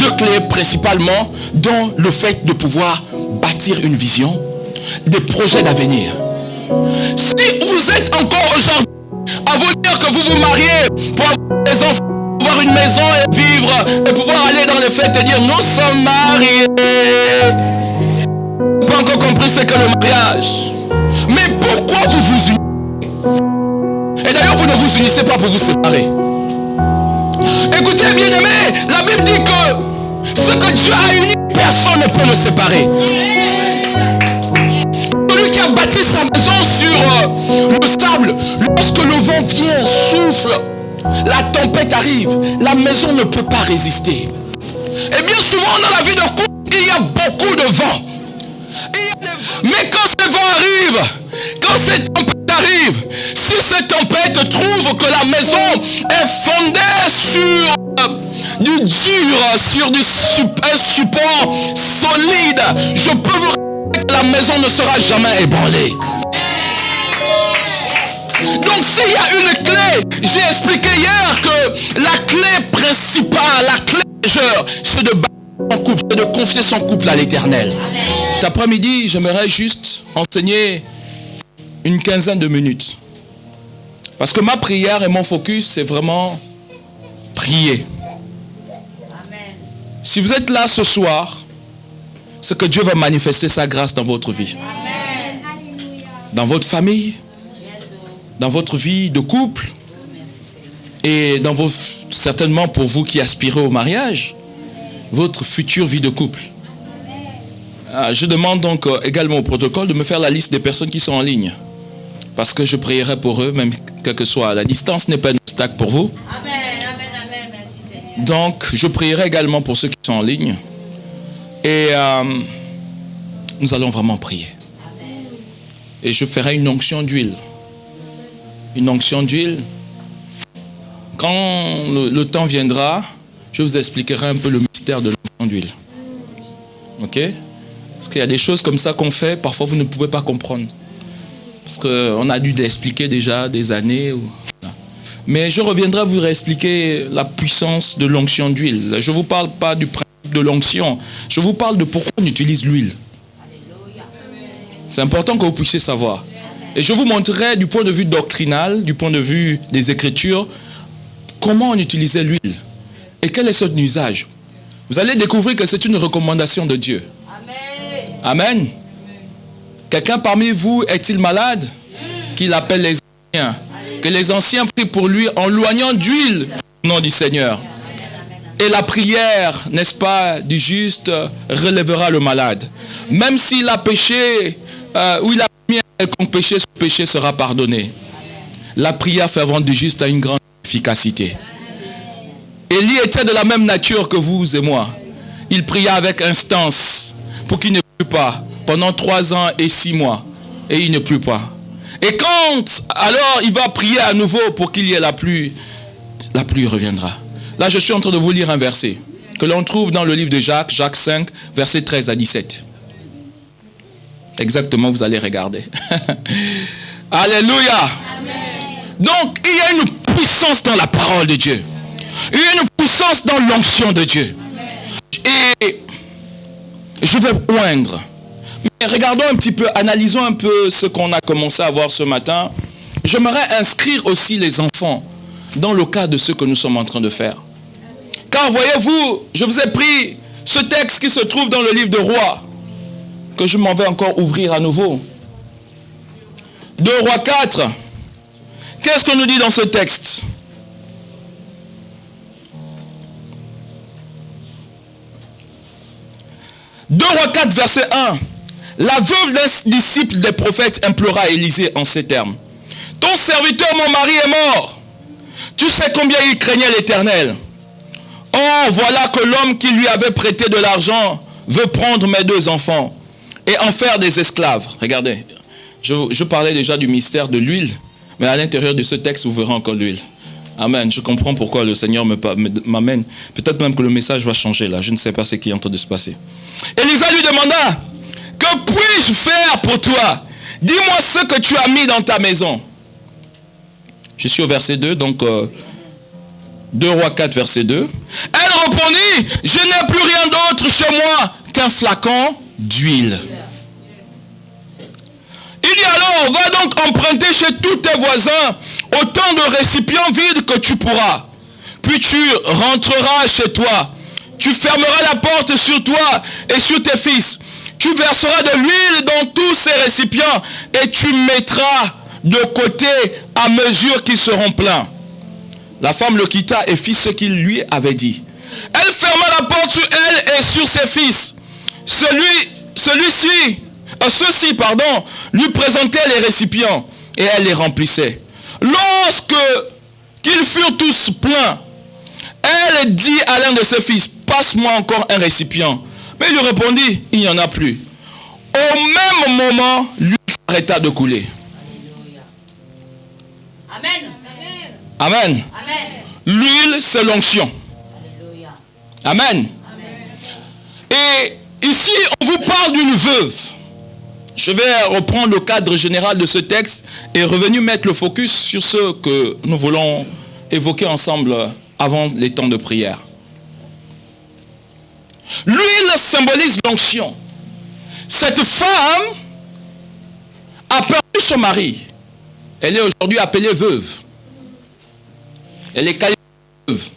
une clé principalement dans le fait de pouvoir bâtir une vision, des projets d'avenir. Si vous êtes encore aujourd'hui à vous dire que vous vous mariez pour avoir des enfants, avoir une maison et vivre et pouvoir aller dans les fêtes et dire nous sommes mariés, pas encore compris ce que le mariage. Mais pourquoi vous vous unissez? Et d'ailleurs vous ne vous unissez pas pour vous séparer. Écoutez bien aimé, la Bible dit que ce que Dieu a uni, personne ne peut le séparer. Celui qui a bâti sa maison sur le sable, lorsque le vent vient, souffle, la tempête arrive, la maison ne peut pas résister. Et bien souvent dans la vie de couple, il y a beaucoup de vent. Mais quand ce vent arrive, quand cette tempête arrive, si cette tempête trouve que la maison est fondée sur du dur, sur un support solide, je peux vous dire que la maison ne sera jamais ébranlée. Donc s'il y a une clé, j'ai expliqué hier que la clé principale, la clé majeure, c'est de bâtir son couple, c'est de confier son couple à l'Éternel. Cet après-midi, j'aimerais juste enseigner une quinzaine de minutes. Parce que ma prière et mon focus, c'est vraiment prier. Amen. Si vous êtes là ce soir, c'est que Dieu va manifester sa grâce dans votre vie. Amen. Dans votre famille, dans votre vie de couple, et dans vos, certainement pour vous qui aspirez au mariage, votre future vie de couple. Je demande donc également au protocole de me faire la liste des personnes qui sont en ligne. Parce que je prierai pour eux, même quelle que soit la distance, n'est pas un obstacle pour vous. Amen, amen, amen, merci Seigneur. Donc, je prierai également pour ceux qui sont en ligne. Et nous allons vraiment prier. Amen. Et je ferai une onction d'huile. Une onction d'huile. Quand le temps viendra, je vous expliquerai un peu le mystère de l'onction d'huile. Ok? Parce qu'il y a des choses comme ça qu'on fait, parfois vous ne pouvez pas comprendre. Parce qu'on a dû l'expliquer déjà des années. Mais je reviendrai vous réexpliquer la puissance de l'onction d'huile. Je ne vous parle pas du principe de l'onction. Je vous parle de pourquoi on utilise l'huile. C'est important que vous puissiez savoir. Et je vous montrerai du point de vue doctrinal, du point de vue des Écritures, comment on utilisait l'huile et quel est son usage. Vous allez découvrir que c'est une recommandation de Dieu. Amen. Quelqu'un parmi vous est-il malade? Qu'il appelle les anciens. Que les anciens prient pour lui en loignant d'huile au nom du Seigneur. Et la prière, n'est-ce pas, du juste relèvera le malade. Même s'il a péché ou il a commis un quelconque péché, ce péché sera pardonné. La prière fervente du juste a une grande efficacité. Élie était de la même nature que vous et moi. Il pria avec instance pour qu'il ne plût pas pendant 3 ans et 6 mois. Et il ne plut pas. Et quand alors il va prier à nouveau pour qu'il y ait la pluie reviendra. Là je suis en train de vous lire un verset que l'on trouve dans le livre de Jacques, Jacques 5, versets 13 à 17. Exactement, vous allez regarder. Alléluia. Amen. Donc il y a une puissance dans la parole de Dieu. Il y a une puissance dans l'onction de Dieu. Et je vais oindre. Mais regardons un petit peu, analysons un peu ce qu'on a commencé à voir ce matin. J'aimerais inscrire aussi les enfants dans le cas de ce que nous sommes en train de faire. Car voyez-vous, je vous ai pris ce texte qui se trouve dans le livre de Rois, que je m'en vais encore ouvrir à nouveau. 2 Rois 4. Qu'est-ce qu'on nous dit dans ce texte? « 2 Rois 4, verset 1. La veuve d'un disciple des prophètes implora Élisée en ces termes. Ton serviteur, mon mari, est mort. Tu sais combien il craignait l'Éternel. Oh, voilà que l'homme qui lui avait prêté de l'argent veut prendre mes 2 enfants et en faire des esclaves. » Regardez, je parlais déjà du mystère de l'huile, mais à l'intérieur de ce texte, vous verrez encore l'huile. Amen. Je comprends pourquoi le Seigneur m'amène. Peut-être même que le message va changer là. Je ne sais pas ce qui est en train de se passer. Élisa lui demanda, que puis-je faire pour toi? Dis-moi ce que tu as mis dans ta maison. Je suis au verset 2, donc 2 Rois 4, verset 2. Elle répondit, je n'ai plus rien d'autre chez moi qu'un flacon d'huile. Il dit alors, va donc emprunter chez tous tes voisins autant de récipients vides que tu pourras. Puis tu rentreras chez toi. Tu fermeras la porte sur toi et sur tes fils. Tu verseras de l'huile dans tous ces récipients et tu mettras de côté à mesure qu'ils seront pleins. La femme le quitta et fit ce qu'il lui avait dit. Elle ferma la porte sur elle et sur ses fils. Ceux-ci, lui présentaient les récipients et elle les remplissait. Lorsque qu'ils furent tous pleins, elle dit à l'un de ses fils, passe-moi encore un récipient. Mais il lui répondit, il n'y en a plus. Au même moment, l'huile s'arrêta de couler. Amen. Amen. Amen. L'huile, c'est l'onction. Amen. Et ici, on vous parle d'une veuve. Je vais reprendre le cadre général de ce texte et revenir mettre le focus sur ce que nous voulons évoquer ensemble avant les temps de prière. L'huile symbolise l'onction. Cette femme a perdu son mari. Elle est aujourd'hui appelée veuve. Elle est qualifiée veuve.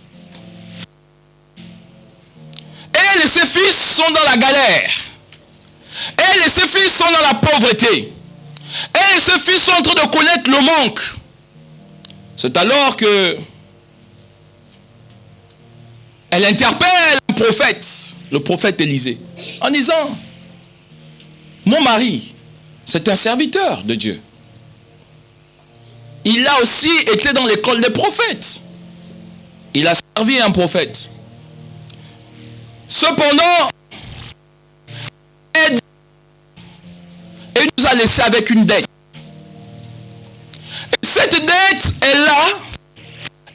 Elle et ses fils sont dans la galère. Elle et ses fils sont dans la pauvreté. Elle et ses fils sont en train de connaître le manque. C'est alors que elle interpelle un prophète, le prophète Élisée, en disant, mon mari, c'est un serviteur de Dieu. Il a aussi été dans l'école des prophètes. Il a servi un prophète. Cependant, il nous a laissé avec une dette. Et cette dette est là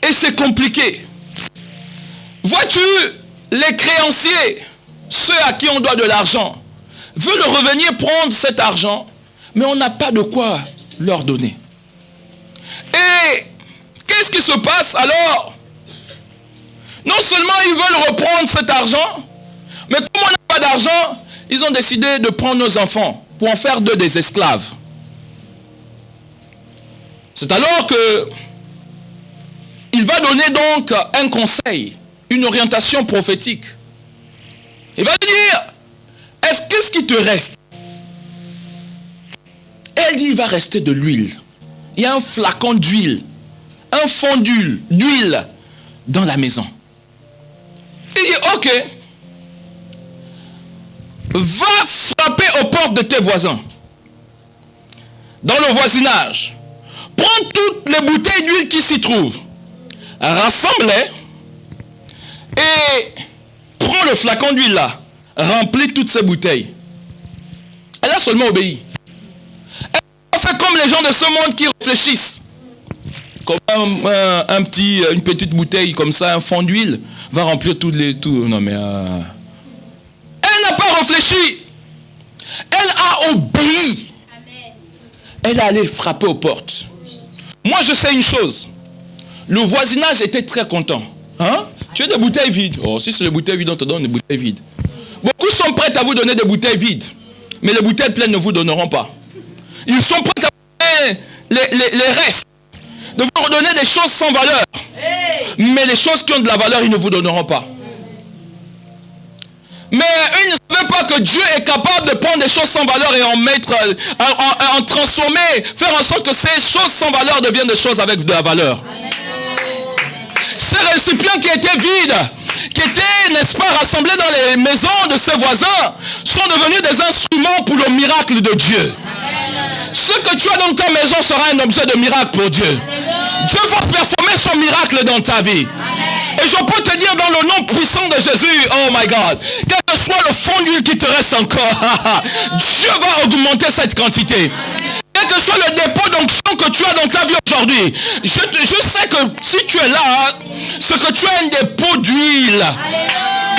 et c'est compliqué. Vois-tu, les créanciers, ceux à qui on doit de l'argent, veulent revenir prendre cet argent, mais on n'a pas de quoi leur donner. Et qu'est-ce qui se passe alors? Non seulement ils veulent reprendre cet argent, mais comme on n'a pas d'argent, ils ont décidé de prendre nos enfants pour en faire d'eux des esclaves. C'est alors que il va donner donc un conseil, une orientation prophétique. Il va dire, qu'est-ce qui te reste? Elle dit, il va rester de l'huile. Il y a un flacon d'huile, un fond d'huile dans la maison. Il dit, ok, va frapper aux portes de tes voisins, dans le voisinage. Prends toutes les bouteilles d'huile qui s'y trouvent, rassemble-les et prends le flacon d'huile là, remplis toutes ces bouteilles. Elle a seulement obéi. Elle a fait comme les gens de ce monde qui réfléchissent. Comme une petite bouteille comme ça, un fond d'huile, va remplir non mais... Elle n'a pas réfléchi. Elle a obéi. Amen. Elle est allée frapper aux portes. Moi, je sais une chose. Le voisinage était très content. Hein? Tu as des bouteilles vides. Oh, si c'est des bouteilles vides, on te donne des bouteilles vides. Beaucoup sont prêts à vous donner des bouteilles vides. Mais les bouteilles pleines ne vous donneront pas. Ils sont prêts à vous donner les restes. De vous redonner des choses sans valeur. Mais les choses qui ont de la valeur, ils ne vous donneront pas. Mais ils ne savaient pas que Dieu est capable de prendre des choses sans valeur et en mettre, en transformer, faire en sorte que ces choses sans valeur deviennent des choses avec de la valeur. Amen. Ces récipients qui étaient vides, qui étaient, n'est-ce pas, rassemblés dans les maisons de ses voisins, sont devenus des instruments pour le miracle de Dieu. Amen. Ce que tu as dans ta maison sera un objet de miracle pour Dieu. Amen. Dieu va performer son miracle dans ta vie. Amen. Et je peux te dire dans le nom puissant de Jésus, oh my God, quel que soit le fond d'huile qui te reste encore, Dieu va augmenter cette quantité. Quel que soit le dépôt d'onction que tu as dans ta vie aujourd'hui, je sais que si tu es là, c'est que tu as un dépôt d'huile.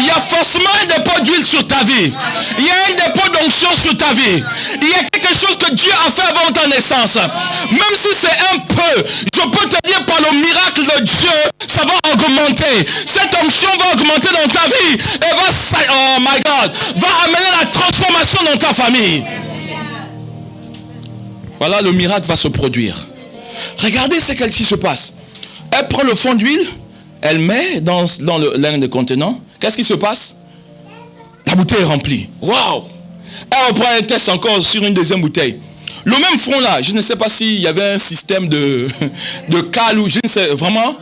Il y a forcément un dépôt d'huile sur ta vie. Il y a un dépôt d'onction sur ta vie. Il y a quelque chose que Dieu a fait avant ta naissance. Même si c'est un peu, je peux te dire par le miracle de Dieu, ça va augmenter. Cette onction va augmenter dans ta vie et oh my God, va amener la transformation dans ta famille. Voilà, le miracle va se produire. Regardez ce qui se passe. Elle prend le fond d'huile, elle met dans l'un des contenants. Qu'est-ce qui se passe? La bouteille est remplie. Waouh! Elle reprend un test encore sur une deuxième bouteille. Le même fond là, je ne sais pas s'il y avait un système de cale ou je ne sais vraiment.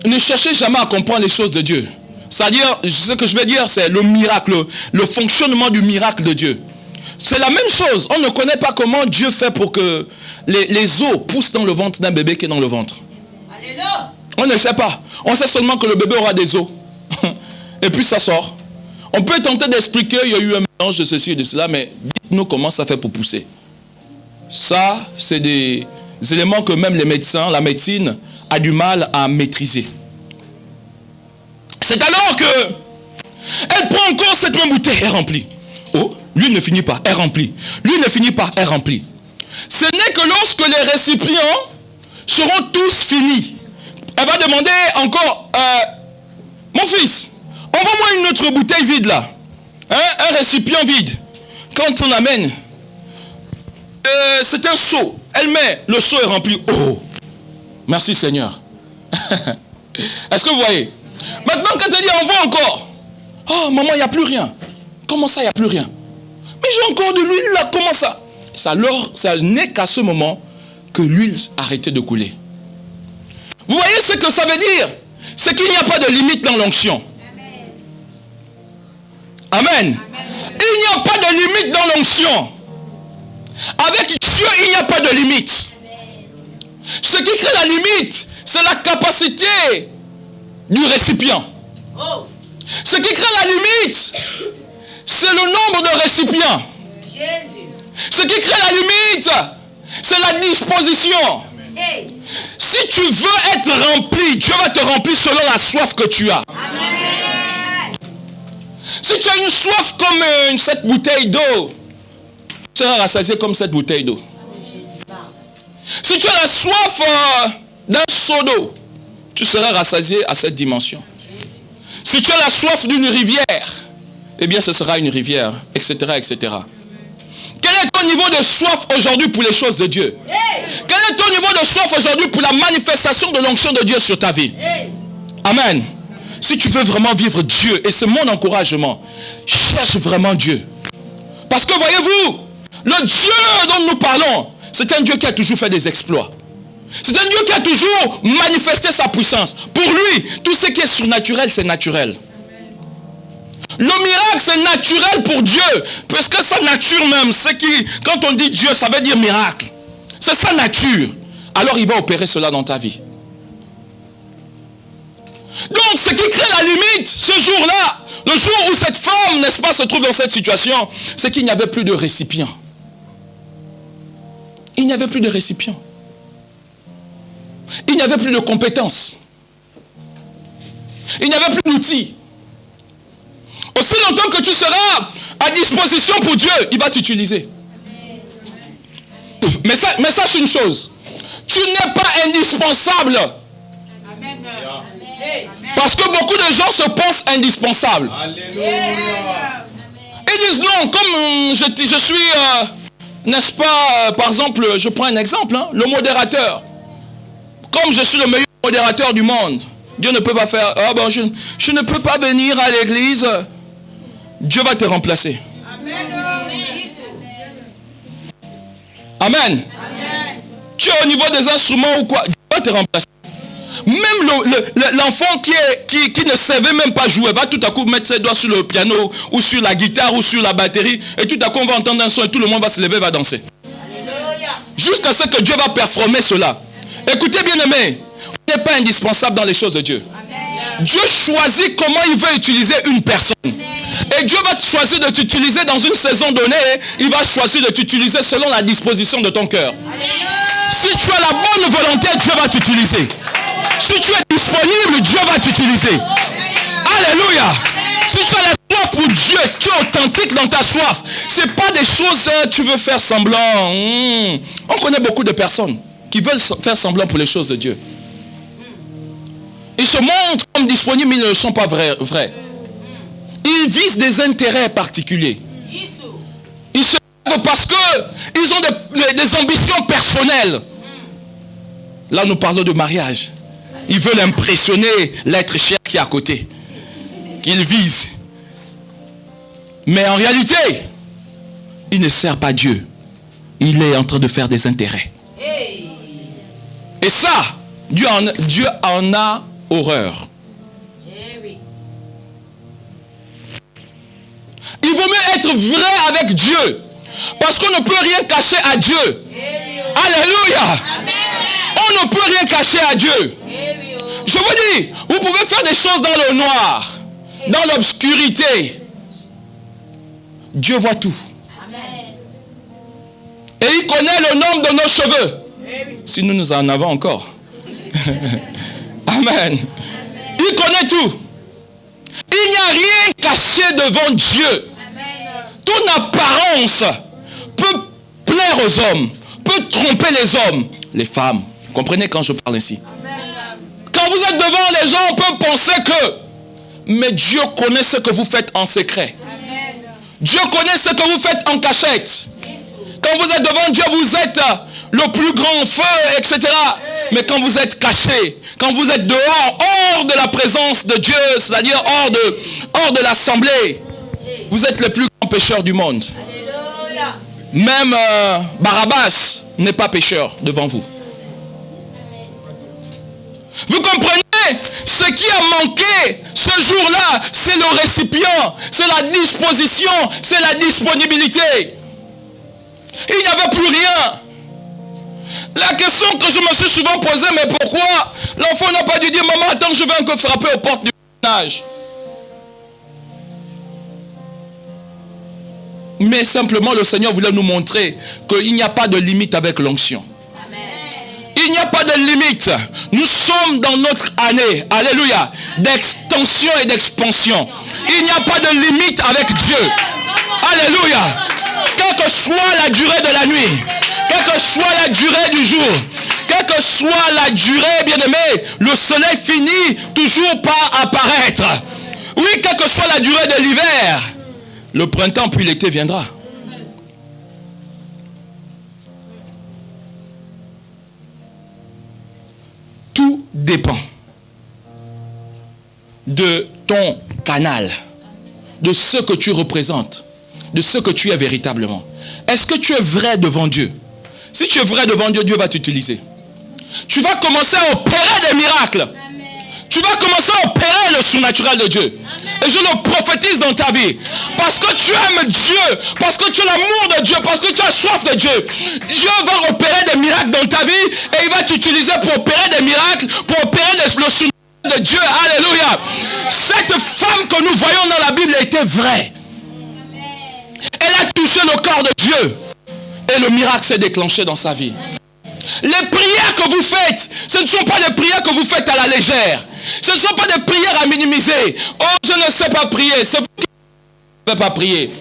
Ne cherchez jamais à comprendre les choses de Dieu. C'est-à-dire, ce que je vais dire, c'est le miracle, le fonctionnement du miracle de Dieu. C'est la même chose. On ne connaît pas comment Dieu fait pour que les os poussent dans le ventre d'un bébé qui est dans le ventre. Alléluia. On ne sait pas. On sait seulement que le bébé aura des os. Et puis ça sort. On peut tenter d'expliquer, il y a eu un mélange de ceci et de cela, mais dites-nous comment ça fait pour pousser. Ça, c'est des éléments que même les médecins, la médecine a du mal à maîtriser. C'est alors que elle prend encore cette même bouteille, elle remplit. Oh, l'huile ne finit pas, elle remplit. L'huile ne finit pas, elle remplit. Ce n'est que lorsque les récipients seront tous finis. Elle va demander encore, mon fils, envoie-moi une autre bouteille vide là. Un récipient vide. Quand on amène, c'est un seau. Elle met, le seau est rempli. Oh, merci Seigneur. Est-ce que vous voyez? Maintenant, quand elle dit envoie encore. Oh, maman, il n'y a plus rien. Comment ça, il n'y a plus rien? Mais j'ai encore de l'huile là, comment ça? Ça n'est qu'à ce moment que l'huile arrêtait de couler. Vous voyez ce que ça veut dire? C'est qu'il n'y a pas de limite dans l'onction. Amen. Amen. Il n'y a pas de limite dans l'onction. Avec Dieu, il n'y a pas de limite. Ce qui crée la limite, c'est la capacité du récipient. Ce qui crée la limite, c'est le nombre de récipients. Ce qui crée la limite, c'est la disposition. Si tu veux être rempli, Dieu va te remplir selon la soif que tu as. Si tu as une soif comme cette bouteille d'eau, tu seras rassasié comme cette bouteille d'eau. Si tu as la soif d'un seau d'eau, tu seras rassasié à cette dimension. Si tu as la soif d'une rivière, eh bien ce sera une rivière, etc., etc. Quel est ton niveau de soif aujourd'hui pour les choses de Dieu? Quel est ton niveau de soif aujourd'hui pour la manifestation de l'onction de Dieu sur ta vie? Amen. Si tu veux vraiment vivre Dieu, et c'est mon encouragement, cherche vraiment Dieu. Parce que voyez-vous, le Dieu dont nous parlons, c'est un Dieu qui a toujours fait des exploits. C'est un Dieu qui a toujours manifesté sa puissance. Pour lui, tout ce qui est surnaturel, c'est naturel. Le miracle, c'est naturel pour Dieu. Parce que sa nature même, c'est qui, quand on dit Dieu, ça veut dire miracle. C'est sa nature. Alors il va opérer cela dans ta vie. Donc, ce qui crée la limite, ce jour-là, le jour où cette femme, n'est-ce pas, se trouve dans cette situation, c'est qu'il n'y avait plus de récipient. Il n'y avait plus de récipient. Il n'y avait plus de compétences. Il n'y avait plus d'outils. Aussi longtemps que tu seras à disposition pour Dieu, il va t'utiliser. Mais sache une chose, tu n'es pas indispensable. Parce que beaucoup de gens se pensent indispensables. Ils disent non, comme je suis, n'est-ce pas, par exemple, je prends un exemple, le modérateur. Comme je suis le meilleur modérateur du monde, Dieu ne peut pas faire, je ne peux pas venir à l'église. Dieu va te remplacer. Amen. Amen. Tu es au niveau des instruments ou quoi? Dieu va te remplacer. Même l'enfant qui ne savait même pas jouer va tout à coup mettre ses doigts sur le piano ou sur la guitare ou sur la batterie et tout à coup on va entendre un son et tout le monde va se lever et va danser. Jusqu'à ce que Dieu va performer cela. Écoutez bien aimé, on n'est pas indispensable dans les choses de Dieu. Amen. Dieu choisit comment il veut utiliser une personne. Et Dieu va choisir de t'utiliser dans une saison donnée. Il va choisir de t'utiliser selon la disposition de ton cœur. Si tu as la bonne volonté, Dieu va t'utiliser. Si tu es disponible, Dieu va t'utiliser. Alléluia. Si tu as la soif pour Dieu, tu es authentique dans ta soif. Ce n'est pas des choses tu veux faire semblant. On connaît beaucoup de personnes qui veulent faire semblant pour les choses de Dieu. Ils se montrent comme disponibles, mais ils ne sont pas vrais. Ils visent des intérêts particuliers. Ils se lèvent parce qu'ils ont des ambitions personnelles. Là, nous parlons de mariage. Ils veulent impressionner l'être cher qui est à côté, qu'ils visent. Mais en réalité, il ne sert pas Dieu. Il est en train de faire des intérêts. Et ça, Dieu en a horreur. Il vaut mieux être vrai avec Dieu. Parce qu'on ne peut rien cacher à Dieu. Alléluia. On ne peut rien cacher à Dieu. Je vous dis, vous pouvez faire des choses dans le noir, dans l'obscurité. Dieu voit tout. Et il connaît le nombre de nos cheveux. Si nous en avons encore. Amen. Il connaît tout. Il n'y a rien caché devant Dieu. Toute apparence peut plaire aux hommes, peut tromper les hommes, les femmes. Vous comprenez quand je parle ainsi? Quand vous êtes devant les gens, on peut penser que... Mais Dieu connaît ce que vous faites en secret. Dieu connaît ce que vous faites en cachette. Quand vous êtes devant Dieu, vous êtes le plus grand feu, etc. Mais quand vous êtes caché, quand vous êtes dehors, hors de la présence de Dieu, c'est-à-dire hors de l'assemblée, vous êtes le plus grand pécheur du monde. Même Barabbas n'est pas pécheur devant vous. Vous comprenez? Ce qui a manqué ce jour-là, c'est le récipient, c'est la disposition, c'est la disponibilité. Il n'y avait plus rien. La question que je me suis souvent posée, mais pourquoi l'enfant n'a pas dû dire, maman, attends, je vais encore frapper aux portes du ménage. Mais simplement, le Seigneur voulait nous montrer qu'il n'y a pas de limite avec l'onction. Il n'y a pas de limite. Nous sommes dans notre année, alléluia, d'extension et d'expansion. Il n'y a pas de limite avec Dieu. Alléluia. Quelle que soit la durée de la nuit, quelle que soit la durée du jour, quelle que soit la durée, bien-aimé, le soleil finit toujours par apparaître. Oui, quelle que soit la durée de l'hiver, le printemps puis l'été viendra. Tout dépend de ton canal, de ce que tu représentes, de ce que tu es véritablement. Est-ce que tu es vrai devant Dieu? Si tu es vrai devant Dieu, Dieu va t'utiliser. Tu vas commencer à opérer des miracles. Tu vas commencer à opérer le surnaturel de Dieu. Et je le prophétise dans ta vie. Parce que tu aimes Dieu. Parce que tu as l'amour de Dieu. Parce que tu as soif de Dieu. Dieu va opérer des miracles dans ta vie. Et il va t'utiliser pour opérer des miracles. Pour opérer le surnaturel de Dieu. Alléluia. Cette femme que nous voyons dans la Bible était vraie. Elle a touché le corps de Dieu. Et le miracle s'est déclenché dans sa vie. Les prières que vous faites, ce ne sont pas des prières que vous faites à la légère. Ce ne sont pas des prières à minimiser. Oh, je ne sais pas prier. C'est vous qui ne savez pas prier.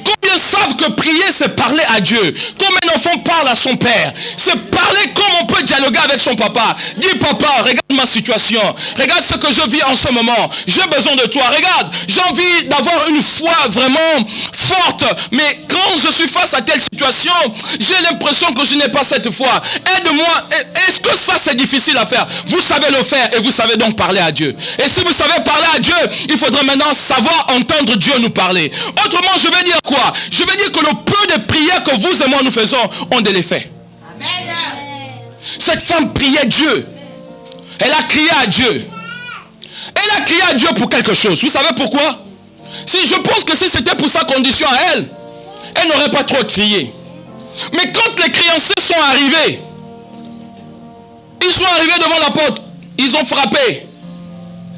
Combien savent que prier, c'est parler à Dieu? Combien d'enfants parlent à son père? C'est parler comme on peut dialoguer avec son papa. Dis, papa, regarde ma situation. Regarde ce que je vis en ce moment. J'ai besoin de toi. Regarde, j'ai envie d'avoir une foi vraiment forte. Mais quand je suis face à telle situation, j'ai l'impression que je n'ai pas cette foi. Aide-moi. Est-ce que ça, c'est difficile à faire? Vous savez le faire et vous savez donc parler à Dieu. Et si vous savez parler à Dieu, il faudrait maintenant savoir entendre Dieu nous parler. Autrement, je vais dire quoi? Je vais dire que le peu de prières que vous et moi nous faisons ont de l'effet. Cette femme priait Dieu. Elle a crié à Dieu. Elle a crié à Dieu pour quelque chose. Vous savez pourquoi? Je pense que si c'était pour sa condition à elle, elle n'aurait pas trop crié. Mais quand les créanciers sont arrivés, ils sont arrivés devant la porte, ils ont frappé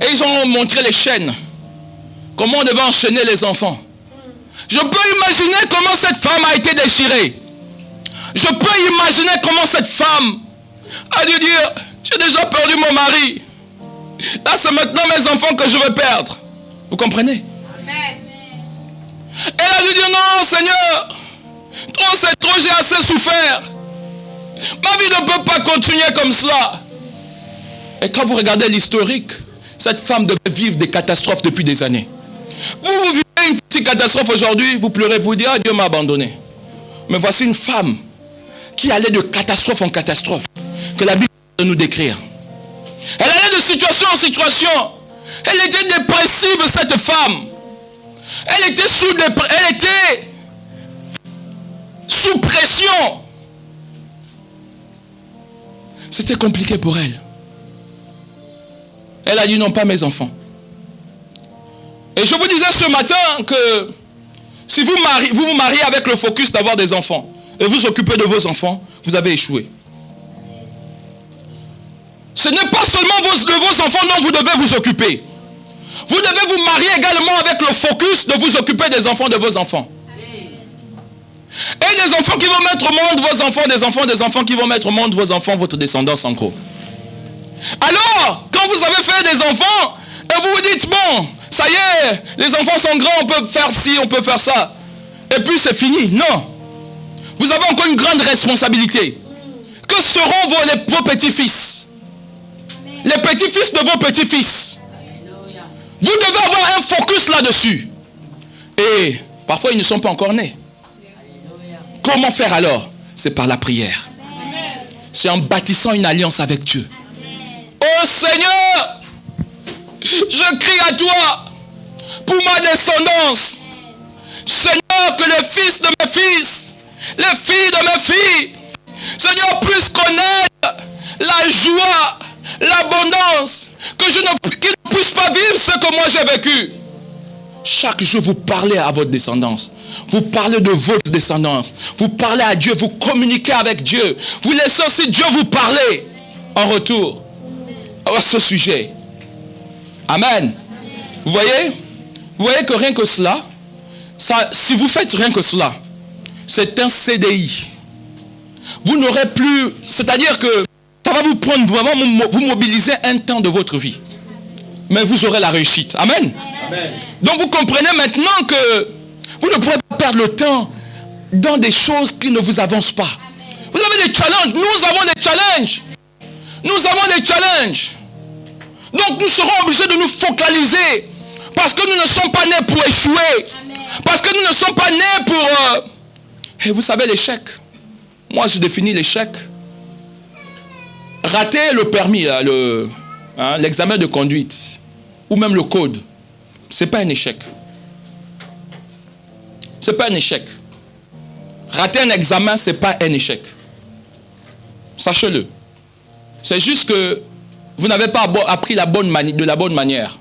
et ils ont montré les chaînes. Comment on devait enchaîner les enfants. Je peux imaginer comment cette femme a été déchirée. Je peux imaginer comment cette femme a dû dire, j'ai déjà perdu mon mari. Là, c'est maintenant mes enfants que je vais perdre. Vous comprenez? Amen. Elle a dû dire, non, Seigneur, trop c'est trop, j'ai assez souffert. Ma vie ne peut pas continuer comme cela. Et quand vous regardez l'historique Cette femme devait vivre des catastrophes depuis des années. Vous vivez une petite catastrophe aujourd'hui, vous pleurez pour dire, ah, Dieu m'a abandonné. Mais voici une femme qui allait de catastrophe en catastrophe, que la Bible va nous décrire. Elle allait de situation en situation. Elle était dépressive, cette femme. Elle était sous pression. C'était compliqué pour elle. Elle a dit non, pas mes enfants. Et je vous disais ce matin que si vous vous mariez avec le focus d'avoir des enfants et vous occupez de vos enfants, vous avez échoué. Ce n'est pas seulement de vos enfants dont vous devez vous occuper. Vous devez vous marier également avec le focus de vous occuper des enfants de vos enfants. Et des enfants qui vont mettre au monde vos enfants, des enfants qui vont mettre au monde vos enfants, votre descendance en gros. Alors, quand vous avez fait des enfants, et vous vous dites, bon, ça y est, les enfants sont grands, on peut faire ci, on peut faire ça. Et puis c'est fini. Non. Vous avez encore une grande responsabilité. Que seront vos petits-fils? Les petits-fils de vos petits-fils. Vous devez avoir un focus là-dessus. Et parfois, ils ne sont pas encore nés. Comment faire alors? C'est par la prière. C'est en bâtissant une alliance avec Dieu. Oh Seigneur, je crie à toi pour ma descendance. Seigneur, que les fils de mes fils, les filles de mes filles, Seigneur, puissent connaître la joie, l'abondance, qu'ils ne puissent pas vivre ce que moi j'ai vécu. Chaque jour, vous parlez à votre descendance. Vous parlez de votre descendance. Vous parlez à Dieu. Vous communiquez avec Dieu. Vous laissez aussi Dieu vous parler en retour à ce sujet. Amen. Vous voyez que rien que cela, si vous faites rien que cela, c'est un CDI. Vous n'aurez plus, c'est-à-dire que ça va vous prendre vraiment, vous mobiliser un temps de votre vie. Mais vous aurez la réussite. Amen. Amen. Donc vous comprenez maintenant que vous ne pouvez pas perdre le temps dans des choses qui ne vous avancent pas. Vous avez des challenges. Nous avons des challenges. Nous avons des challenges. Donc nous serons obligés de nous focaliser. Parce que nous ne sommes pas nés pour échouer. Parce que nous ne sommes pas nés pour... Et vous savez l'échec. Moi je définis l'échec. Rater le permis, l'examen de conduite. Ou même le code. Ce n'est pas un échec. Ce n'est pas un échec. Rater un examen, ce n'est pas un échec. Sachez-le. C'est juste que vous n'avez pas appris de la bonne manière.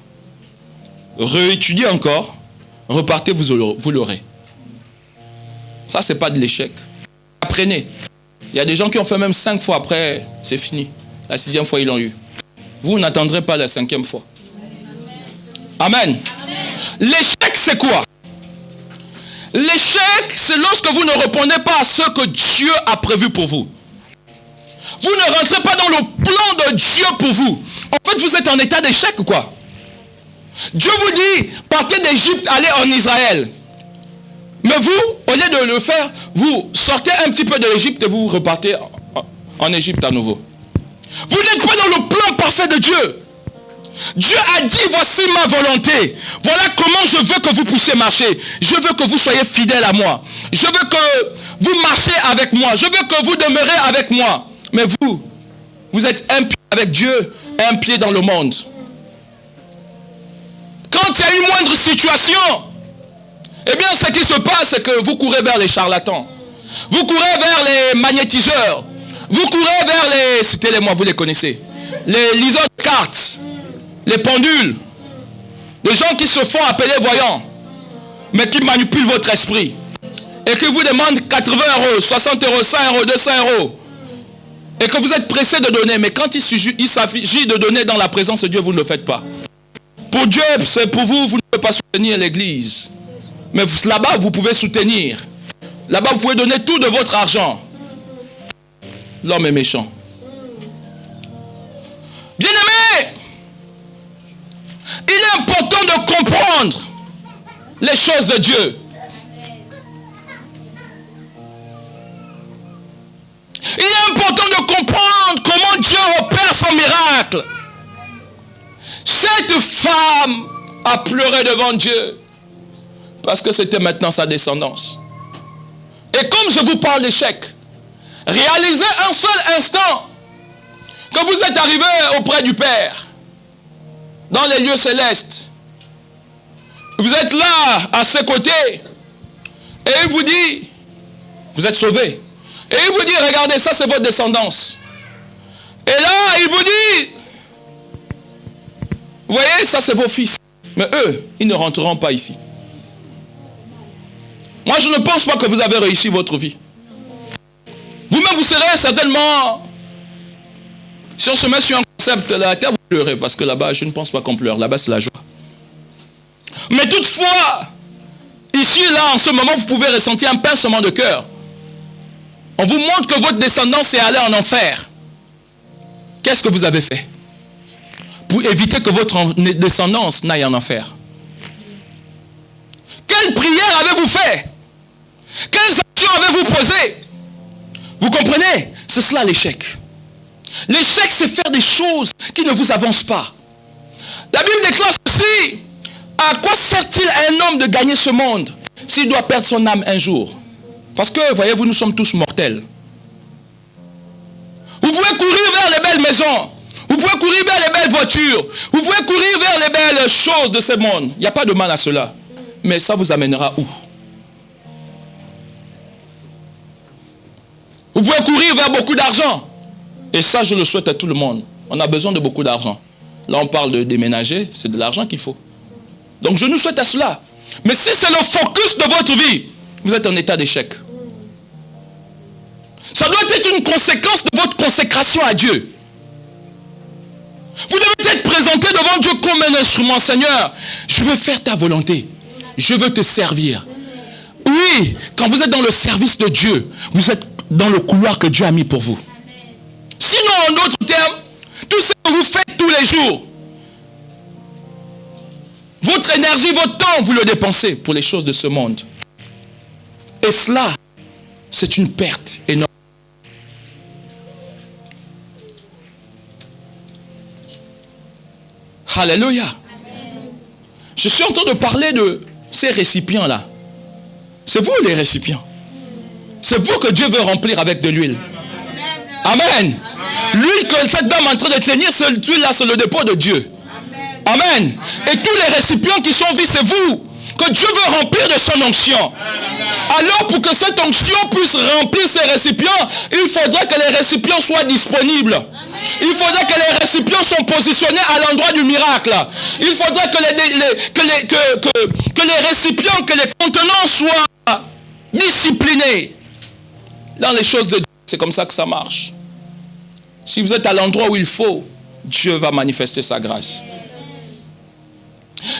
Réétudiez encore. Repartez, vous l'aurez. Ça, ce n'est pas de l'échec. Apprenez. Il y a des gens qui ont fait même 5 fois après, c'est fini. La 6e fois, ils l'ont eu. Vous n'attendrez pas la 5e fois. Amen. L'échec, c'est quoi? L'échec, c'est lorsque vous ne répondez pas à ce que Dieu a prévu pour vous. Vous ne rentrez pas dans le plan de Dieu pour vous. En fait, vous êtes en état d'échec ou quoi? Dieu vous dit, partez d'Égypte, allez en Israël. Mais vous, au lieu de le faire, vous sortez un petit peu de l'Égypte et vous repartez en Égypte à nouveau. Vous n'êtes pas dans le plan parfait de Dieu. Dieu a dit, voici ma volonté. Voilà comment je veux que vous puissiez marcher. Je veux que vous soyez fidèles à moi. Je veux que vous marchiez avec moi. Je veux que vous demeurez avec moi. Mais vous êtes un pied avec Dieu et un pied dans le monde. Quand il y a une moindre situation, eh bien ce qui se passe, c'est que vous courez vers les charlatans. Vous courez vers les magnétiseurs. Vous courez vers les... Citez-les-moi, vous les connaissez. Les liseurs de cartes. Les pendules. Des gens qui se font appeler voyants. Mais qui manipulent votre esprit. Et qui vous demandent 80 €, 60 €, 100 €, 200 €. Et que vous êtes pressé de donner. Mais quand il s'agit de donner dans la présence de Dieu, vous ne le faites pas. Pour Dieu, c'est pour vous, vous ne pouvez pas soutenir l'église. Mais là-bas, vous pouvez soutenir. Là-bas, vous pouvez donner tout de votre argent. L'homme est méchant. Bien-aimé, il est important de comprendre les choses de Dieu. Il est important de comprendre comment Dieu opère son miracle. Cette femme a pleuré devant Dieu parce que c'était maintenant sa descendance. Et comme je vous parle d'échec, réalisez un seul instant que vous êtes arrivé auprès du Père, dans les lieux célestes. Vous êtes là, à ses côtés, et il vous dit, vous êtes sauvés. Et il vous dit, regardez, ça c'est votre descendance. Et là, il vous dit, vous voyez, ça c'est vos fils. Mais eux, ils ne rentreront pas ici. Moi, je ne pense pas que vous avez réussi votre vie. Vous-même, vous serez certainement... Si on se met sur un concept de la terre, vous pleurez. Parce que là-bas, je ne pense pas qu'on pleure. Là-bas, c'est la joie. Mais toutefois, ici et là, en ce moment, vous pouvez ressentir un pincement de cœur. On vous montre que votre descendance est allée en enfer. Qu'est-ce que vous avez fait pour éviter que votre descendance n'aille en enfer? Quelle prière avez-vous fait? Quelles actions avez-vous posées? Vous comprenez? C'est cela l'échec. L'échec, c'est faire des choses qui ne vous avancent pas. La Bible déclare ceci. À quoi sert-il à un homme de gagner ce monde s'il doit perdre son âme un jour? Parce que, voyez-vous, nous sommes tous mortels. Vous pouvez courir vers les belles maisons. Vous pouvez courir vers les belles voitures. Vous pouvez courir vers les belles choses de ce monde. Il n'y a pas de mal à cela. Mais ça vous amènera où? Vous pouvez courir vers beaucoup d'argent. Et ça, je le souhaite à tout le monde. On a besoin de beaucoup d'argent. Là, on parle de déménager. C'est de l'argent qu'il faut. Donc, je nous souhaite à cela. Mais si c'est le focus de votre vie, vous êtes en état d'échec. Ça doit être une conséquence de votre consécration à Dieu. Vous devez être présenté devant Dieu comme un instrument. Seigneur, je veux faire ta volonté. Je veux te servir. Oui, quand vous êtes dans le service de Dieu, vous êtes dans le couloir que Dieu a mis pour vous. Sinon, en d'autres termes, tout ce que vous faites tous les jours, votre énergie, votre temps, vous le dépensez pour les choses de ce monde. Et cela, c'est une perte énorme. Alléluia. Je suis en train de parler de ces récipients-là. C'est vous les récipients. C'est vous que Dieu veut remplir avec de l'huile. Amen. L'huile que cette dame est en train de tenir, cette huile-là, c'est le dépôt de Dieu. Amen. Et tous les récipients qui sont vides, c'est vous que Dieu veut remplir de son onction. Alors, pour que cette onction puisse remplir ces récipients, il faudrait que les récipients soient disponibles. Il faudrait que les récipients soient positionnés à l'endroit du miracle. Il faudrait que les récipients, que les contenants soient disciplinés dans les choses de Dieu. C'est comme ça que ça marche. Si vous êtes à l'endroit où il faut, Dieu va manifester sa grâce.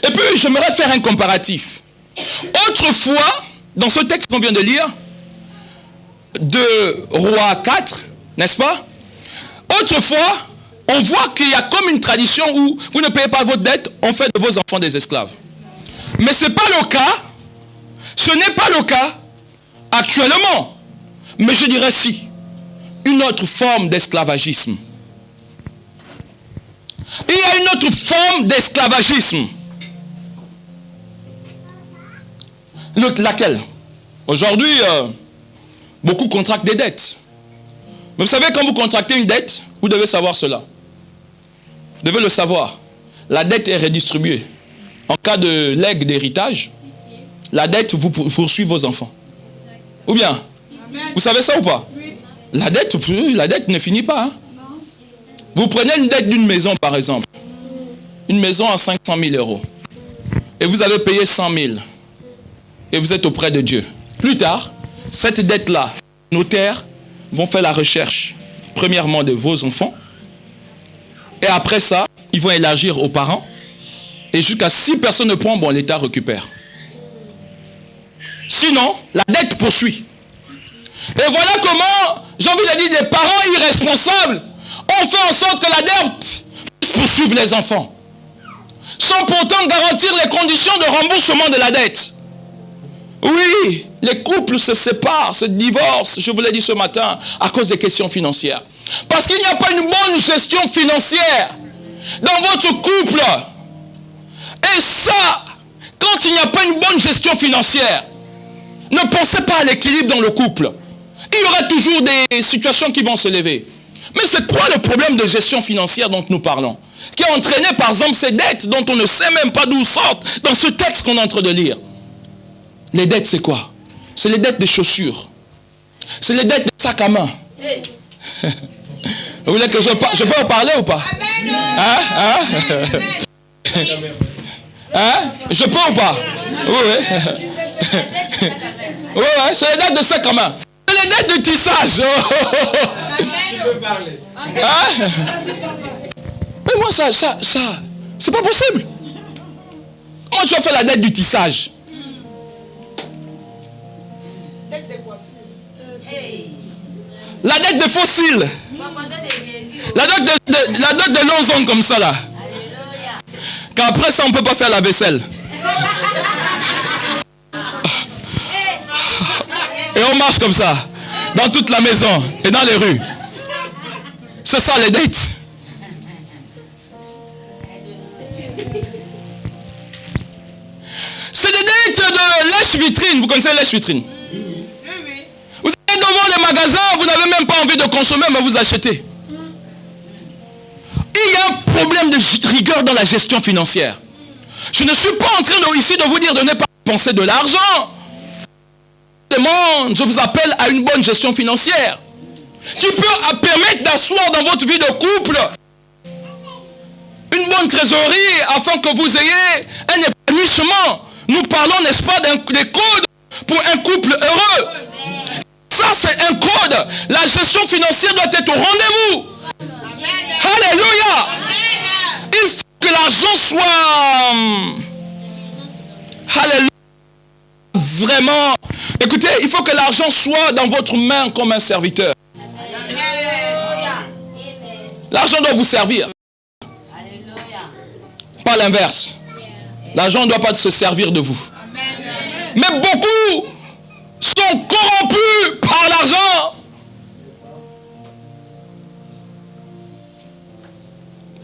Et puis, j'aimerais faire un comparatif. Autrefois, dans ce texte qu'on vient de lire, de Rois 4, n'est-ce pas? Autrefois, on voit qu'il y a comme une tradition où vous ne payez pas votre dette, on fait de vos enfants des esclaves. Mais ce n'est pas le cas. Ce n'est pas le cas actuellement. Mais je dirais si. Une autre forme d'esclavagisme. Il y a une autre forme d'esclavagisme. Laquelle? Aujourd'hui, beaucoup contractent des dettes. Mais vous savez, quand vous contractez une dette, vous devez savoir cela. Vous devez le savoir. La dette est redistribuée. En cas de legs d'héritage, la dette vous poursuit vos enfants. Ou bien, vous savez ça ou pas? La dette ne finit pas. Hein? Vous prenez une dette d'une maison, par exemple. Une maison à 500 000 euros. Et vous avez payé 100 000. Et vous êtes auprès de Dieu. Plus tard, cette dette-là, les notaires vont faire la recherche, premièrement, de vos enfants. Et après ça, ils vont élargir aux parents. Et jusqu'à 6 personnes ne prennent, bon, l'État récupère. Sinon, la dette poursuit. Et voilà comment, j'ai envie de dire, les parents irresponsables ont fait en sorte que la dette puisse poursuivre les enfants. Sans pourtant garantir les conditions de remboursement de la dette. Oui, les couples se séparent, se divorcent, je vous l'ai dit ce matin, à cause des questions financières. Parce qu'il n'y a pas une bonne gestion financière. dans votre couple. Et ça, quand il n'y a pas une bonne gestion financière, ne pensez pas à l'équilibre dans le couple. Il y aura toujours des situations qui vont se lever. Mais c'est quoi le problème de gestion financière dont nous parlons? Qui a entraîné par exemple ces dettes dont on ne sait même pas d'où sortent dans ce texte qu'on est en train de lire. Les dettes, c'est quoi? C'est les dettes des chaussures. C'est les dettes des sacs à main. Vous voulez que je peux en parler ou pas? Je peux ou pas? Oui. Oui, c'est les dettes de sacs à main. C'est les dettes de tissage. Tu peux parler. Mais moi, ça, c'est pas possible. Comment tu vas faire la dette du tissage? La dette de fossiles. La dette de longs ongles comme ça là. Qu'après ça, on ne peut pas faire la vaisselle. Et on marche comme ça. Dans toute la maison et dans les rues. C'est ça les dettes. C'est des dettes de lèche-vitrine. Vous connaissez lèche-vitrine? Vous êtes devant les magasins, vous n'avez même pas envie de consommer, mais vous achetez. Il y a un problème de rigueur dans la gestion financière. Je ne suis pas en train ici de vous dire de ne pas dépenser de l'argent. Je vous appelle à une bonne gestion financière qui peut permettre d'asseoir dans votre vie de couple une bonne trésorerie afin que vous ayez un épanouissement. Nous parlons, n'est-ce pas, des codes pour un couple heureux. Ça, c'est un code. La gestion financière doit être au rendez-vous. Alléluia. Il faut que l'argent soit... Alléluia. Vraiment. Écoutez, il faut que l'argent soit dans votre main comme un serviteur. L'argent doit vous servir. Pas l'inverse. L'argent ne doit pas se servir de vous. Mais beaucoup sont corrompus par l'argent.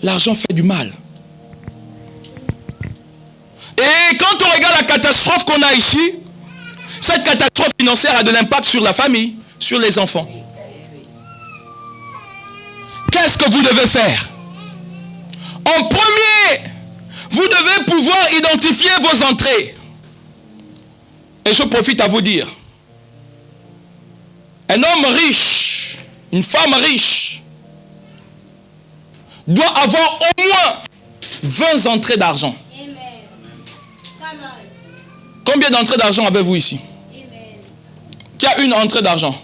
L'argent fait du mal. Et quand on regarde la catastrophe qu'on a ici, cette catastrophe financière a de l'impact sur la famille, sur les enfants. Qu'est-ce que vous devez faire? En premier, vous devez pouvoir identifier vos entrées. Et je profite à vous dire, un homme riche, une femme riche, doit avoir au moins 20 entrées d'argent. Combien d'entrées d'argent avez-vous ici? Qui a une entrée d'argent?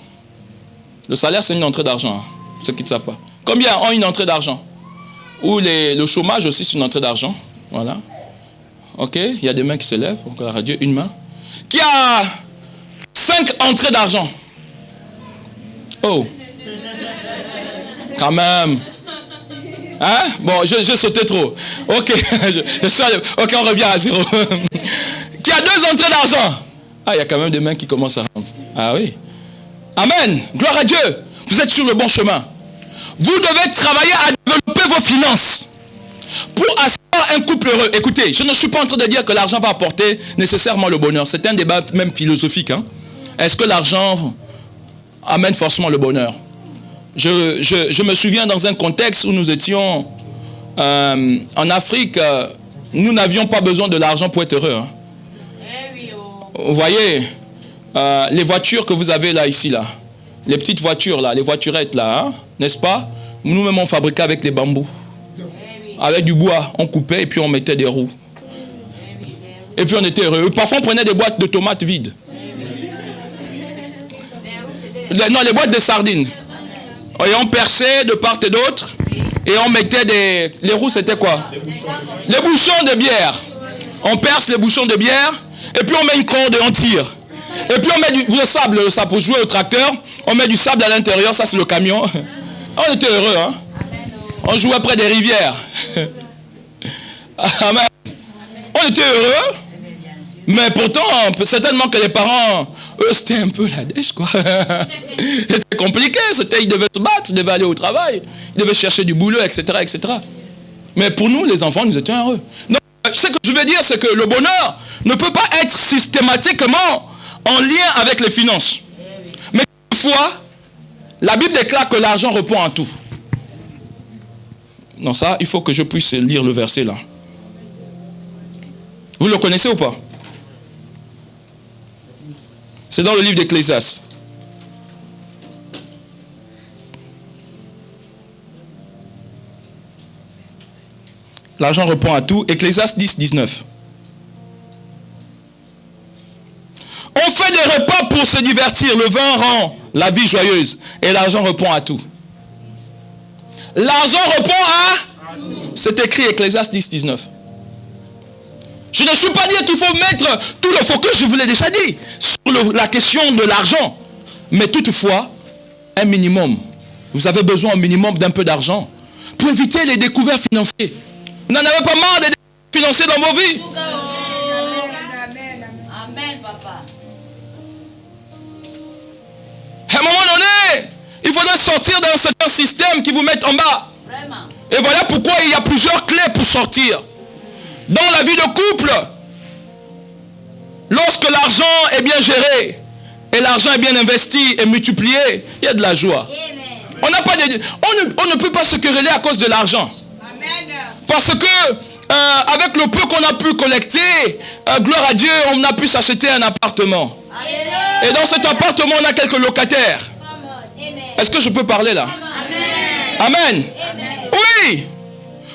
Le salaire, c'est une entrée d'argent. Ceux qui ne savent pas. Combien ont une entrée d'argent? Ou le chômage aussi, c'est une entrée d'argent. Voilà. Ok, il y a des mains qui se lèvent. Encore à Dieu, une main. Qui a 5 entrées d'argent? Oh. Quand même. Hein? Bon, j'ai sauté trop. Ok, ok, on revient à zéro. Qui a 2 entrées d'argent? Ah, il y a quand même des mains qui commencent à rentrer. Ah oui. Amen. Gloire à Dieu. Vous êtes sur le bon chemin. Vous devez travailler à développer vos finances pour asseoir un couple heureux. Écoutez, je ne suis pas en train de dire que l'argent va apporter nécessairement le bonheur. C'est un débat même philosophique. Hein? Est-ce que l'argent amène forcément le bonheur? Je me souviens dans un contexte où nous étions en Afrique, nous n'avions pas besoin de l'argent pour être heureux. Hein. Vous voyez, les voitures que vous avez là, ici, là, les petites voitures, là, les voiturettes, là, hein, n'est-ce pas? Nous-mêmes, on fabriquait avec les bambous. Avec du bois, on coupait et puis on mettait des roues. Et puis on était heureux. Parfois, on prenait des boîtes de tomates vides. Non, les boîtes de sardines. Et on perçait de part et d'autre. Et on mettait des... Les roues, c'était quoi? Les bouchons de bière. On perce les bouchons de bière. Et puis on met une corde et on tire. Et puis on met du sable, ça pour jouer au tracteur. On met du sable à l'intérieur, ça c'est le camion. On était heureux, hein. On jouait près des rivières. Amen. On était heureux. Mais pourtant, certainement que les parents, eux, c'était un peu la dèche, quoi. C'était compliqué, ils devaient se battre, ils devaient aller au travail, ils devaient chercher du boulot, etc., etc. Mais pour nous, les enfants, nous étions heureux. Donc, ce que je veux dire, c'est que le bonheur ne peut pas être systématiquement en lien avec les finances. Mais toutefois, la Bible déclare que l'argent répond à tout. Non, ça, il faut que je puisse lire le verset là. Vous le connaissez ou pas? C'est dans le livre d'Ecclésiaste. L'argent répond à tout. Ecclésiaste 10, 19. On fait des repas pour se divertir. Le vin rend la vie joyeuse. Et l'argent répond à tout. L'argent répond à... C'est écrit Ecclésiaste 10, 19. Je ne suis pas dit qu'il faut mettre tout le focus, je vous l'ai déjà dit, sur la question de l'argent. Mais toutefois, un minimum. Vous avez besoin au minimum d'un peu d'argent pour éviter les découvertes financières. Vous n'en avez pas marre des découvertes financières dans vos vies? Amen, papa. À un moment donné, il faudrait sortir d'un certain système qui vous met en bas. Vraiment. Et voilà pourquoi il y a plusieurs clés pour sortir. Dans la vie de couple, lorsque l'argent est bien géré et l'argent est bien investi et multiplié, il y a de la joie. On ne peut pas se quereller à cause de l'argent. Parce que avec le peu qu'on a pu collecter, gloire à Dieu, on a pu s'acheter un appartement. Et dans cet appartement, on a quelques locataires. Est-ce que je peux parler là? Amen. Oui.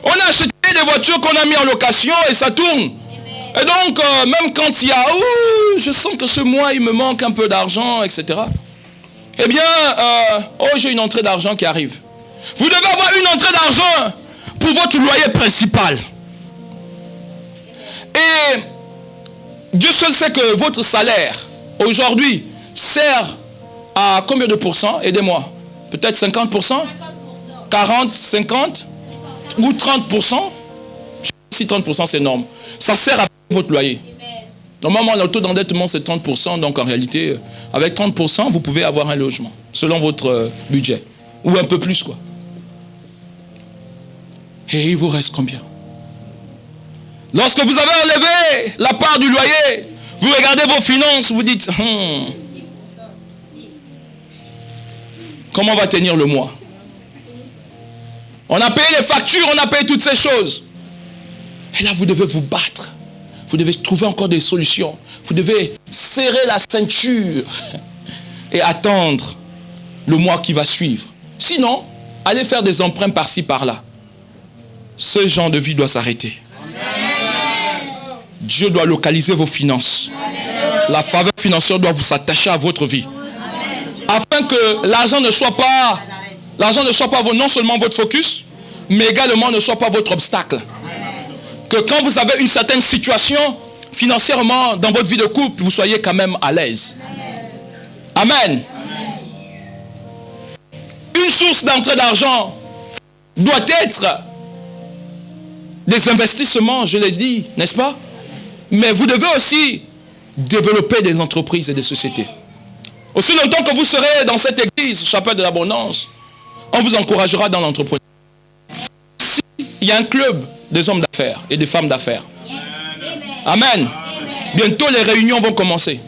On a acheté des voitures qu'on a mis en location et ça tourne. Et donc, même quand il y a, je sens que ce mois, il me manque un peu d'argent, etc. Eh bien, j'ai une entrée d'argent qui arrive. Vous devez avoir une entrée d'argent pour votre loyer principal. Et Dieu seul sait que votre salaire, aujourd'hui, sert à combien de pourcents? Aidez-moi. Peut-être 50%? 40, 50? Ou 30%? Si 30% c'est énorme. Ça sert à votre loyer. Normalement, le taux d'endettement c'est 30%. Donc en réalité, avec 30%, vous pouvez avoir un logement. Selon votre budget. Ou un peu plus quoi. Et il vous reste combien? Lorsque vous avez enlevé la part du loyer, vous regardez vos finances, vous dites, comment on va tenir le mois? On a payé les factures, on a payé toutes ces choses. Et là, vous devez vous battre. Vous devez trouver encore des solutions. Vous devez serrer la ceinture et attendre le mois qui va suivre. Sinon, allez faire des emprunts par-ci, par-là. Ce genre de vie doit s'arrêter. Dieu doit localiser vos finances. La faveur financière doit vous s'attacher à votre vie. Afin que l'argent ne soit pas non seulement votre focus, mais également ne soit pas votre obstacle. Que quand vous avez une certaine situation financièrement dans votre vie de couple, vous soyez quand même à l'aise. Amen. Une source d'entrée d'argent doit être des investissements, je l'ai dit, n'est-ce pas? Mais vous devez aussi développer des entreprises et des sociétés. Aussi longtemps que vous serez dans cette église, chapelle de l'abondance, on vous encouragera dans l'entrepreneuriat. S'il y a un club des hommes d'affaires et des femmes d'affaires. Amen. Bientôt les réunions vont commencer.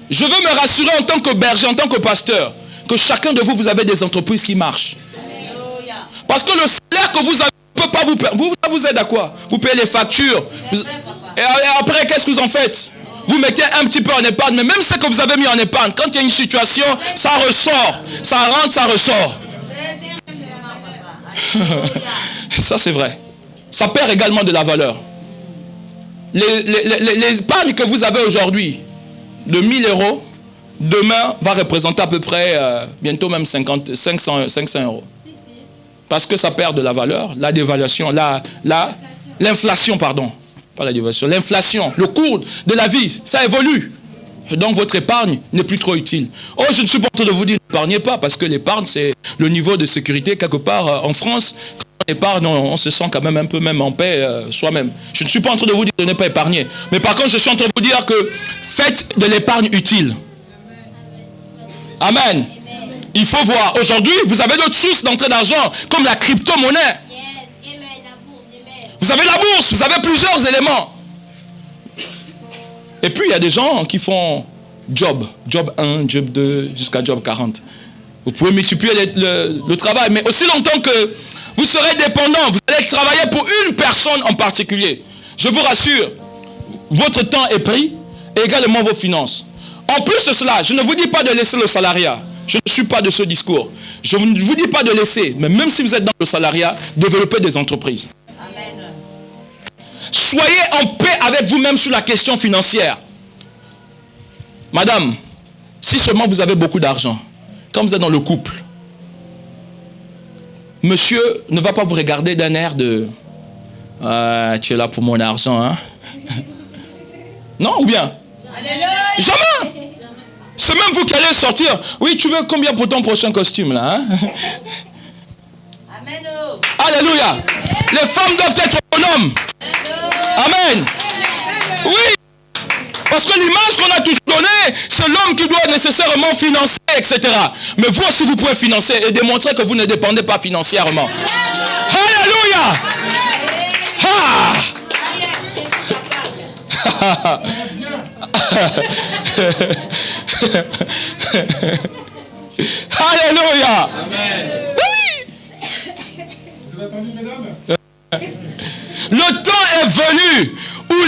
Je veux me rassurer en tant que berger, en tant que pasteur, que chacun de vous, vous avez des entreprises qui marchent. Parce que le salaire que vous avez ne peut pas vous perdre. Vous aide à quoi? Vous payez les factures. Et après, qu'est-ce que vous en faites? Vous mettez un petit peu en épargne, mais même ce que vous avez mis en épargne, quand il y a une situation, ça ressort. Ça rentre, ça ressort. Ça, c'est vrai. Ça perd également de la valeur. Les épargnes que vous avez aujourd'hui, de 1000 euros, demain va représenter à peu près, bientôt même 500 euros. Parce que ça perd de la valeur, la dévaluation, l'inflation, pardon. Pas la dévaluation, l'inflation, le cours de la vie, ça évolue. Et donc votre épargne n'est plus trop utile. Oh, je ne suis pas en train de vous dire n'épargnez pas, parce que l'épargne, c'est le niveau de sécurité quelque part en France. Quand on épargne, on se sent quand même un peu même en paix soi-même. Je ne suis pas en train de vous dire de ne pas épargner. Mais par contre, je suis en train de vous dire que faites de l'épargne utile. Amen. Il faut voir. Aujourd'hui, vous avez d'autres sources d'entrée d'argent, comme la crypto-monnaie. Vous avez la bourse, vous avez plusieurs éléments. Et puis il y a des gens qui font job 1, job 2, jusqu'à job 40. Vous pouvez multiplier le travail, mais aussi longtemps que vous serez dépendant, vous allez travailler pour une personne en particulier. Je vous rassure, votre temps est pris et également vos finances. En plus de cela, je ne vous dis pas de laisser le salariat. Je ne suis pas de ce discours. Je ne vous dis pas de laisser, mais même si vous êtes dans le salariat, développez des entreprises. Amen. Soyez en paix avec vous-même sur la question financière. Madame, si seulement vous avez beaucoup d'argent, quand vous êtes dans le couple, monsieur ne va pas vous regarder d'un air de « tu es là pour mon argent, hein ?» Non, ou bien? Jamais. C'est même vous qui allez sortir. Oui, tu veux combien pour ton prochain costume là, hein? Amen. Alléluia. Les femmes doivent être autonomes. Amen. Oui. Parce que l'image qu'on a toujours donnée, c'est l'homme qui doit nécessairement financer, etc. Mais vous aussi, vous pouvez financer et démontrer que vous ne dépendez pas financièrement. Alléluia. Alléluia. Amen. Oui. Vous avez entendu, mesdames? Le temps est venu où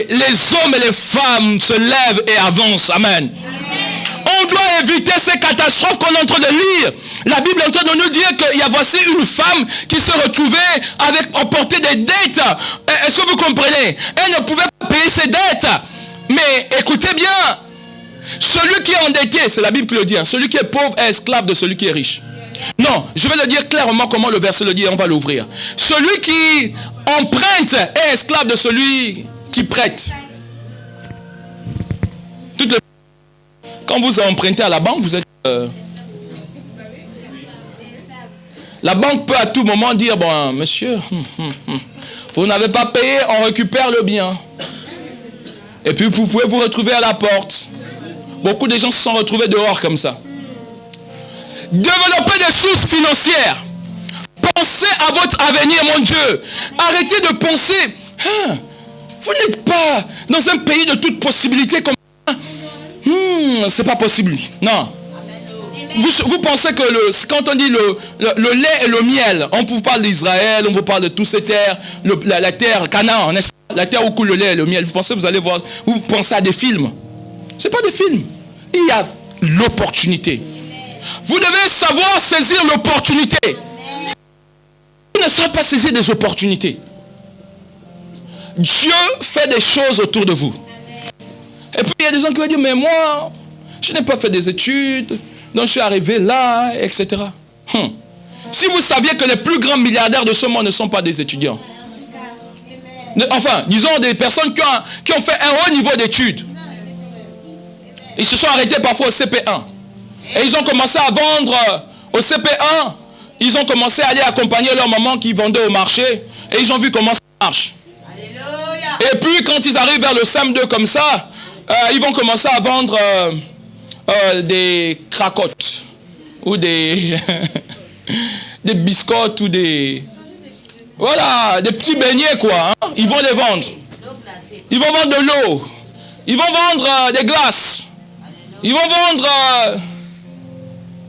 les hommes et les femmes se lèvent et avancent. Amen. On doit éviter ces catastrophes qu'on est en train de lire. La Bible est en train de nous dire qu'il y a voici une femme qui se retrouvait avec emporter des dettes. Est-ce que vous comprenez? Elle ne pouvait pas payer ses dettes. Mais écoutez bien, celui qui est endetté, c'est la Bible qui le dit, hein, celui qui est pauvre est esclave de celui qui est riche. Non, je vais le dire clairement comment le verset le dit, on va l'ouvrir. Celui qui emprunte est esclave de celui qui prête. Quand vous empruntez à la banque, vous êtes... La banque peut à tout moment dire, bon, monsieur, vous n'avez pas payé, on récupère le bien. Et puis vous pouvez vous retrouver à la porte. Beaucoup de gens se sont retrouvés dehors comme ça. Développez des sources financières. Pensez à votre avenir, mon Dieu. Arrêtez de penser, vous n'êtes pas dans un pays de toute possibilité comme ça. C'est pas possible. Non. Vous pensez que quand on dit le lait et le miel, on vous parle d'Israël, on vous parle de toutes ces terres, la terre Canaan, n'est-ce pas? La terre où coule le lait et le miel. Vous pensez que vous allez voir, vous pensez à des films. Ce n'est pas des films. Il y a l'opportunité. Vous devez savoir saisir l'opportunité. Vous ne savez pas saisir des opportunités. Dieu fait des choses autour de vous. Et puis il y a des gens qui vont dire, mais moi, je n'ai pas fait des études, donc je suis arrivé là, etc. Si vous saviez que les plus grands milliardaires de ce monde ne sont pas des étudiants. Enfin, disons des personnes qui ont fait un haut niveau d'études. Ils se sont arrêtés parfois au CP1. Et ils ont commencé à vendre au CP1. Ils ont commencé à aller accompagner leur maman qui vendait au marché. Et ils ont vu comment ça marche. Et puis quand ils arrivent vers le CM2 comme ça, ils vont commencer à vendre des cracottes. Ou des des biscottes ou des... Voilà, des petits beignets quoi. Hein? Ils vont les vendre. Ils vont vendre de l'eau. Ils vont vendre des glaces. Ils vont vendre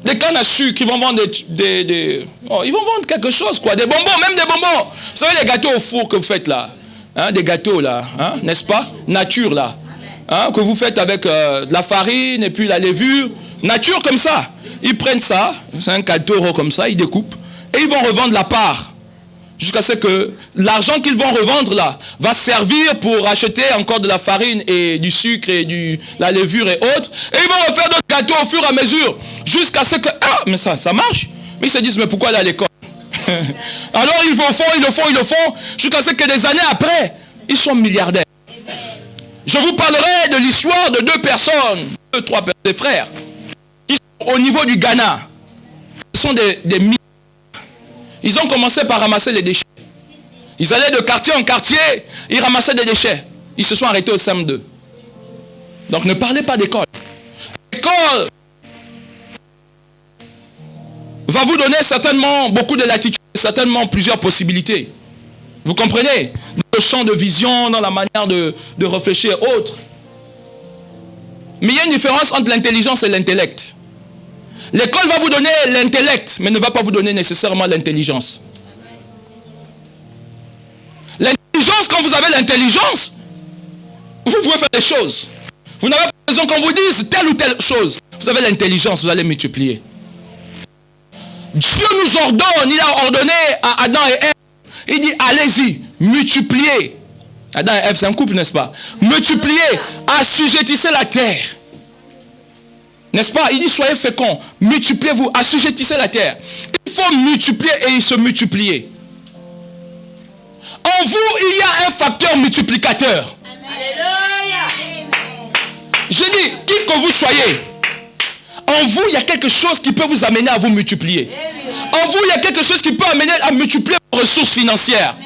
des cannes à sucre. Ils vont vendre ils vont vendre quelque chose quoi. Des bonbons, même des bonbons. Vous savez les gâteaux au four que vous faites là. Hein? Des gâteaux là. Hein? N'est-ce pas? Nature là. Hein? Que vous faites avec de la farine et puis la levure. Nature comme ça. Ils prennent ça. C'est un 4 € comme ça. Ils découpent. Et ils vont revendre la part. Jusqu'à ce que l'argent qu'ils vont revendre là va servir pour acheter encore de la farine et du sucre et la levure et autres. Et ils vont refaire d'autres gâteaux au fur et à mesure. Jusqu'à ce que... Ah, mais ça marche. Mais ils se disent, mais pourquoi aller à l'école? Alors ils le font. Jusqu'à ce que des années après, ils sont milliardaires. Je vous parlerai de l'histoire de 2 personnes, 3 des frères, qui sont au niveau du Ghana. Ce sont des milliardaires. Ils ont commencé par ramasser les déchets. Ils allaient de quartier en quartier, ils ramassaient des déchets. Ils se sont arrêtés au CM2. Donc ne parlez pas d'école. L'école va vous donner certainement beaucoup de latitude, certainement plusieurs possibilités. Vous comprenez? Dans le champ de vision, dans la manière de réfléchir, autre. Mais il y a une différence entre l'intelligence et l'intellect. L'école va vous donner l'intellect, mais ne va pas vous donner nécessairement l'intelligence. L'intelligence, quand vous avez l'intelligence, vous pouvez faire des choses. Vous n'avez pas besoin qu'on vous dise telle ou telle chose. Vous avez l'intelligence, vous allez multiplier. Dieu nous ordonne, il a ordonné à Adam et Ève. Il dit, allez-y, multipliez. Adam et Ève, c'est un couple, n'est-ce pas? Multipliez, assujettissez la terre. N'est-ce pas? Il dit, soyez féconds, multipliez-vous, assujettissez la terre. Il faut multiplier et il se multiplier. En vous, il y a un facteur multiplicateur. Alléluia. Je dis, qui que vous soyez, en vous, il y a quelque chose qui peut vous amener à vous multiplier. En vous, il y a quelque chose qui peut amener à multiplier vos ressources financières.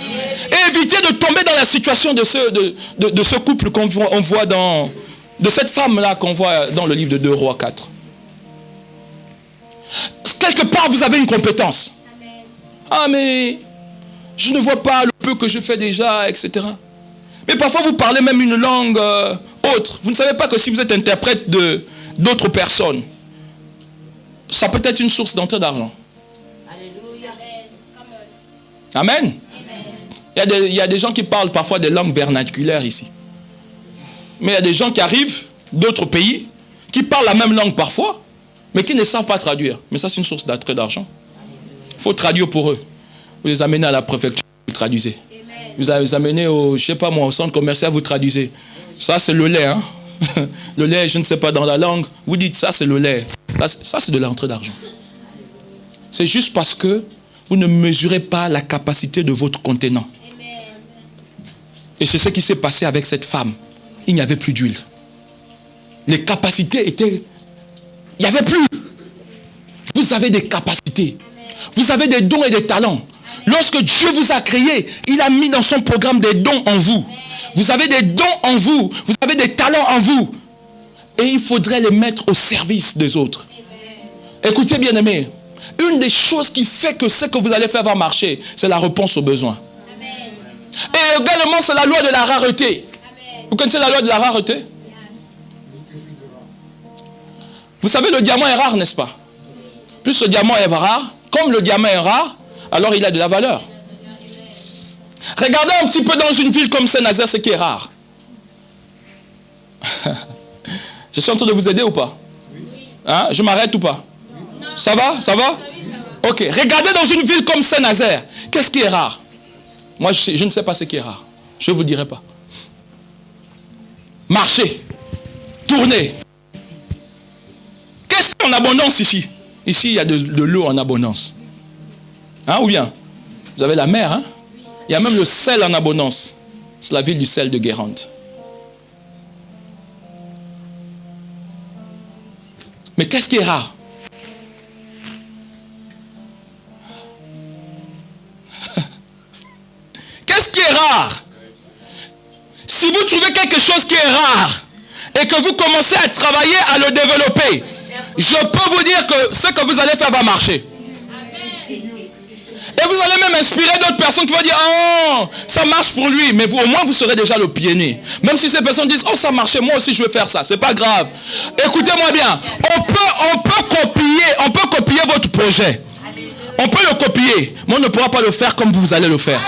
Et éviter de tomber dans la situation de ce couple qu'on voit de cette femme-là qu'on voit dans le livre de 2 Rois 4. Quelque part, vous avez une compétence. Ah, mais je ne vois pas le peu que je fais déjà, etc. Mais parfois, vous parlez même une langue autre. Vous ne savez pas que si vous êtes interprète d'autres personnes, ça peut être une source d'entrée d'argent. Alléluia. Amen. Il y a des gens qui parlent parfois des langues vernaculaires ici. Mais il y a des gens qui arrivent d'autres pays, qui parlent la même langue parfois, mais qui ne savent pas traduire. Mais ça, c'est une source d'entrée d'argent. Il faut traduire pour eux. Vous les amenez à la préfecture, vous traduisez. Vous les amenez au, je sais pas moi, au centre commercial, vous traduisez. Ça, c'est le lait. Hein? Le lait, je ne sais pas dans la langue. Vous dites, ça, c'est le lait. Ça, c'est de l'entrée d'argent. C'est juste parce que vous ne mesurez pas la capacité de votre contenant. Et c'est ce qui s'est passé avec cette femme. Il n'y avait plus d'huile. Les capacités étaient... Il n'y avait plus. Vous avez des capacités. Vous avez des dons et des talents. Lorsque Dieu vous a créé, il a mis dans son programme des dons en vous. Vous avez des dons en vous. Vous avez des talents en vous. Et il faudrait les mettre au service des autres. Écoutez, bien-aimés. Une des choses qui fait que ce que vous allez faire va marcher, c'est la réponse aux besoins. Et également, c'est la loi de la rareté. Vous connaissez la loi de la rareté? Vous savez, le diamant est rare, n'est-ce pas? Plus le diamant est rare, comme le diamant est rare, alors il a de la valeur. Regardez un petit peu dans une ville comme Saint-Nazaire, ce qui est rare. Je suis en train de vous aider ou pas? Hein? Je m'arrête ou pas? Ça va? Ça va? Ok. Regardez dans une ville comme Saint-Nazaire, qu'est-ce qui est rare? Moi, je ne sais pas ce qui est rare. Je ne vous dirai pas. Marcher. Tourner. Qu'est-ce qu'il y a en abondance ici? Ici, il y a de l'eau en abondance. Hein, ou bien? Vous avez la mer, hein? Il y a même le sel en abondance. C'est la ville du sel de Guérande. Mais qu'est-ce qui est rare? Qu'est-ce qui est rare? Si vous trouvez quelque chose qui est rare et que vous commencez à travailler à le développer, je peux vous dire que ce que vous allez faire va marcher. Et vous allez même inspirer d'autres personnes qui vont dire, oh, ça marche pour lui. Mais vous, au moins, vous serez déjà le pionnier. Même si ces personnes disent, oh, ça marchait, moi aussi, je vais faire ça. C'est pas grave. Écoutez-moi bien. On peut copier votre projet. On peut le copier. Mais on ne pourra pas le faire comme vous allez le faire.